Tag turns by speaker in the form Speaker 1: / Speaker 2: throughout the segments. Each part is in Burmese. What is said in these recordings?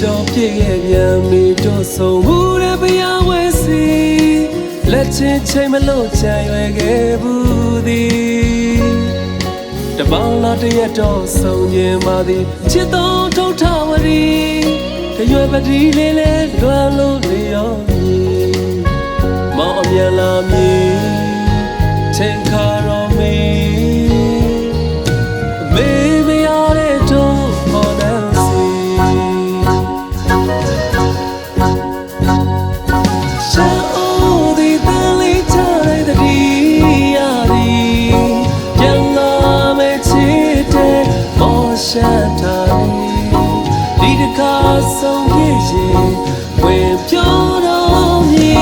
Speaker 1: တော်ပြည့်ရဲ့ပြန်မီတို့ဆုံးမှုတဲ့ဘုရားဝဲစီလက်ချင်းချိန်မလို့ချမ်းရွယ်ခဲ့ဘူးသည်တပေါင်းလာတရက်တော့ဆုံးခြင်းပါသည်ချစ်တော်ထုတ်ထဝရီတရွယ်ပတိလေးလဲလွမ်းလို့လျော်မည်မောင်အမြန်လာမည်ချိန်ခါတော်မီမေမရတဲ့တို့ဟောနေစီရှောင်းဒီတန်လေးချတဲ့တတိယရီပြန်လာမဲ့ချစ်တဲ့မောရှန်တိုင်းဒီတခါဆုံးခဲ့ရင်ဝင်ပြောတော်မီ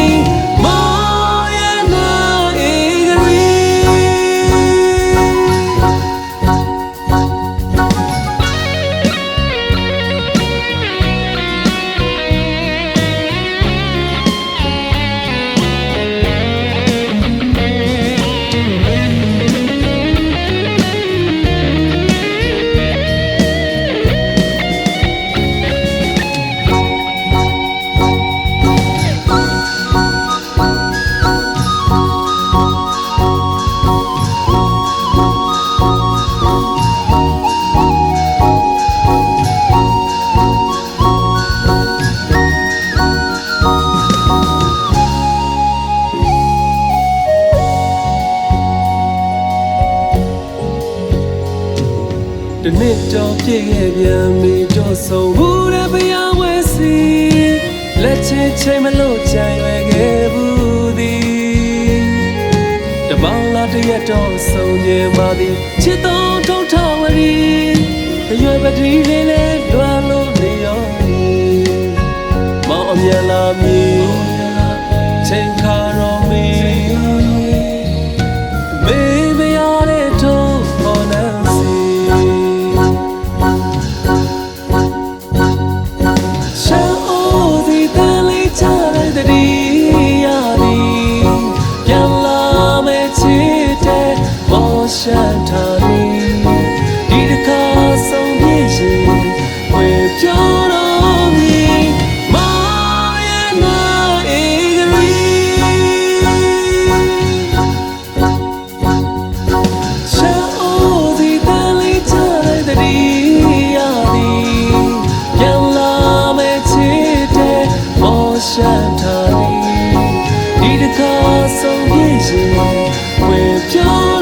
Speaker 1: တနေ့တော့ပြည့်ရဲ့ပြန်မီတို့ဆုံးမှုတဲ့ဘုရားဝဲစီလက်ချင်းချိန်မလို့ချမ်းရွယ်ခဲ့ဘူးသည်တပေါင်းလာတရက်တော့ဆုံးခြင်းပါသည်ချစ်တော်ထုတ်ထဝရီအရွယ်ပတိလေးလဲလွမ်းလို့လျော်မည်မောင်အမြန်လာမည်ချိန်ခါတော်မီမေမရတဲ့တို့ဟောနေရှန်ထာနီဒီတခါဆုံးပြည့်ရင်ဝေပြောတော်မီမာယာနာဧကရီရှောင်းဒီတန်လေးချတဲ့တတိယရီပြန်လာမဲ့ချစ်တဲ့မောရှန်ထာနီဒီတခါဆုံးပြည့်ရင်ဝေပြော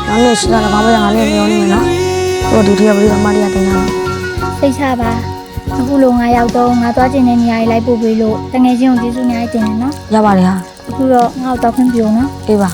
Speaker 2: 那你是那个宝贝养的没有你们了？我弟弟也不知道妈的要怎样了。
Speaker 3: စိတ်ချပါအခုလိုငါရောက်တော့ငါသွားကျင်တဲ့နေရာကြီးလိုက်ပို့ပေးလို့တငယ်ချင်းကိုကျေးဇူးများတင်တယ်နော်
Speaker 2: ရပါတယ်ဟာ
Speaker 3: အခုတော့ငါ့ကိုတောက်ခွင့်ပြုအောင်နော်
Speaker 2: အေးပါ